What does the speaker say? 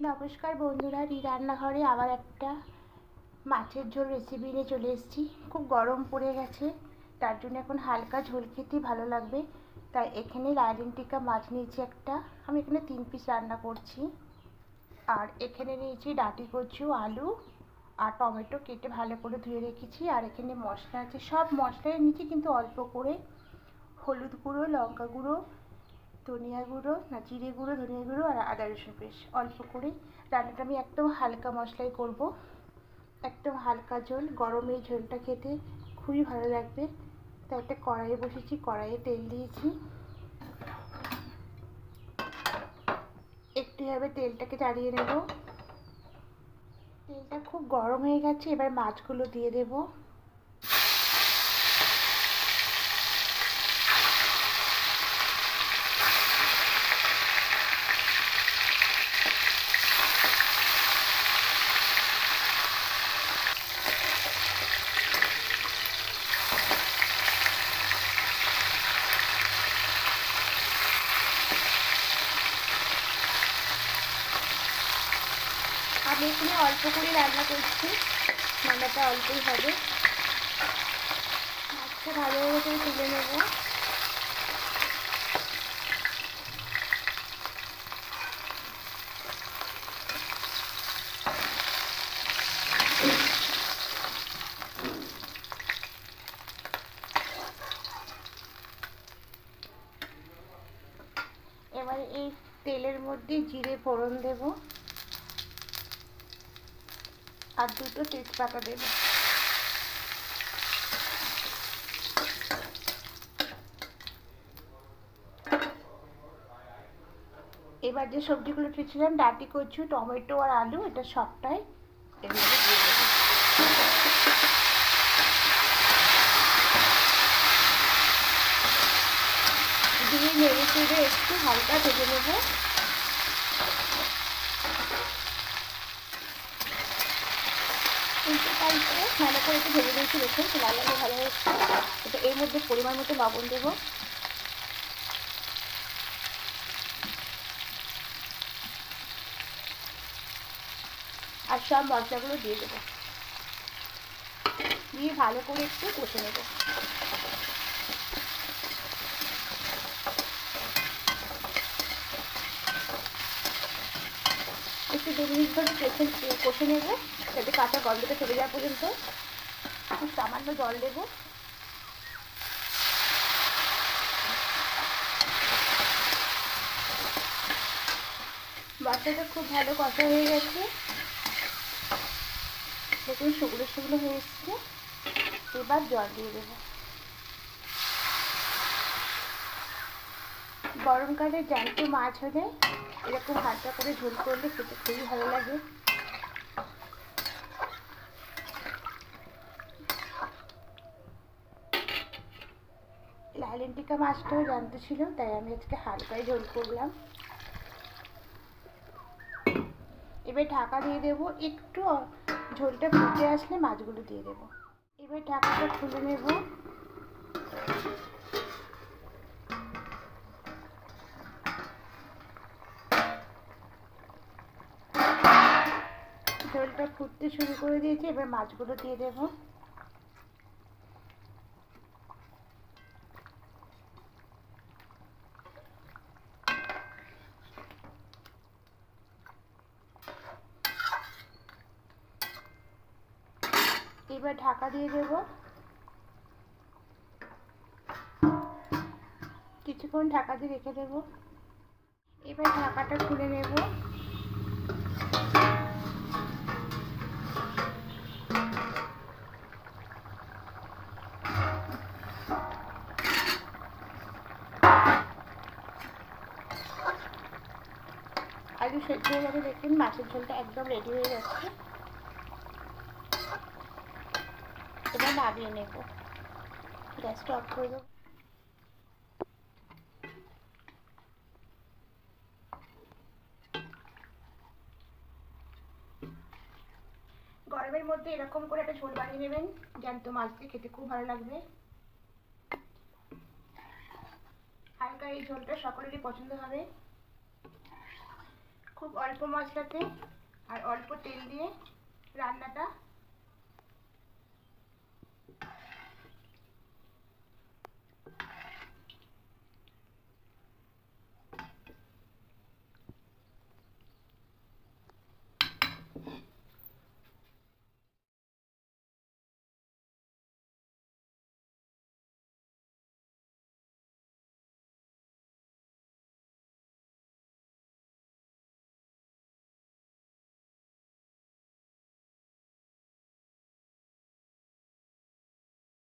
নমস্কার বন্ধুরা, রান্নাঘরে আবার একটা মাছের ঝোল রেসিপি নিয়ে চলে এসেছি। খুব গরম পড়ে গেছে, তার জন্য এখন হালকা ঝোল খেতেই ভালো লাগবে। তাই এখানে লাইলন টিকা মাছ নিয়েছি একটা, আমি এখানে 3 পিস রান্না করছি। আর এখানে নিয়েছি ডাঁটি কচু, আলু আর টমেটো কেটে ভালো করে ধুয়ে রেখেছি। আর এখানে মশলা আছে, সব মশলাই নিয়েছি কিন্তু অল্প করে। হলুদ গুঁড়ো, লঙ্কা গুঁড়ো, ধনিয়া গুঁড়ো না জিরে গুঁড়ো, ধনিয়া গুঁড়ো আর আদা রসুন পেস্ট অল্প করে। রান্নাটা আমি একদম হালকা মশলাই করব, একদম হালকা ঝোল। গরমে এই ঝোলটা খেতে খুবই ভালো লাগবে। তাই একটা কড়াইয়ে বসেছি, কড়াইয়ে তেল দিয়েছি। একটু এভাবে তেলটাকে জ্বালিয়ে নেব। তেলটা খুব গরম হয়ে গেছে, এবার মাছগুলো দিয়ে দেবো। আমি এখানে অল্প করে রান্না করছি, রান্নাটা অল্পই হবে। মাছটা ভালোভাবে করে তুলে নেব। এবার এই তেলের মধ্যে জিরে ফোড়ন দেব আর 2টো তেজপাতা দেব। এবার যে সবজিগুলো কেটেছিলাম, ডাঁটি কচু, টমেটো আর আলু, এটা সবটাই এর মধ্যে দিয়ে দেবো। দিয়ে নেড়ে চেড়ে একটু হালকা ভেজে নেবো। উল্টে পাল্টে ভালো করে একটু ভেজে দিয়েছি, দেখুন লাল লাল ভালো হচ্ছে। এটা এর মধ্যে পরিমাণ মতো লবণ দেবো। আর সব মশলাগুলো দিয়ে দেবো, দিয়ে ভালো করে একটু কষে নেব। একটু 2 মিনিট ধরে কষে নেব, যাতে কাঁচা গন্ধটা চলে যাওয়া পর্যন্ত। খুব সামান্য জল দেবো। মশলাটা খুব ভালো কষা হয়ে গেছে, দেখুন শুকনো শুকনো হয়ে এসছে। এবার জল দিয়ে দেবো। গরমকালে জ্যান্ত মাছ হলে এরকম হালকা করে ঝোল করলে খেতে খুবই ভালো লাগে। লাইলন টিকা মাছটাও জ্যান্ত ছিল, তাই আমি আজকে হালকাই ঝোল করলাম। এবার ঢাকা দিয়ে দেবো, একটু ঝোলটা ফুটে আসলে মাছগুলো দিয়ে দেবো। এবার ঢাকাটা খুলে নেব। ঝোলটা ফুটতে শুরু করে দিয়েছি, এবার মাছগুলো দিয়ে দেবো। এবার ঢাকা দিয়ে দেব, কিছুক্ষণ ঢাকা দিয়ে রেখে দেব। এবার ঢাকাটা খুলে নেব। আলু সেদ্ধ হয়ে গেছে, দেখুন মাছের ঝোলটা একদম রেডি হয়ে যাচ্ছে। এবার নামিয়ে নেব, গ্যাসটা অফ করে দেবো। গরমের মধ্যে এরকম করে একটা ঝোল বানিয়ে নেবেন, জ্যান্ত মাছ দিয়ে খেতে খুব ভালো লাগবে। হালকা এই ঝোলটা সকলেরই পছন্দ হবে। খুব অল্প মশলাতে আর অল্প তেল দিয়ে রান্নাটা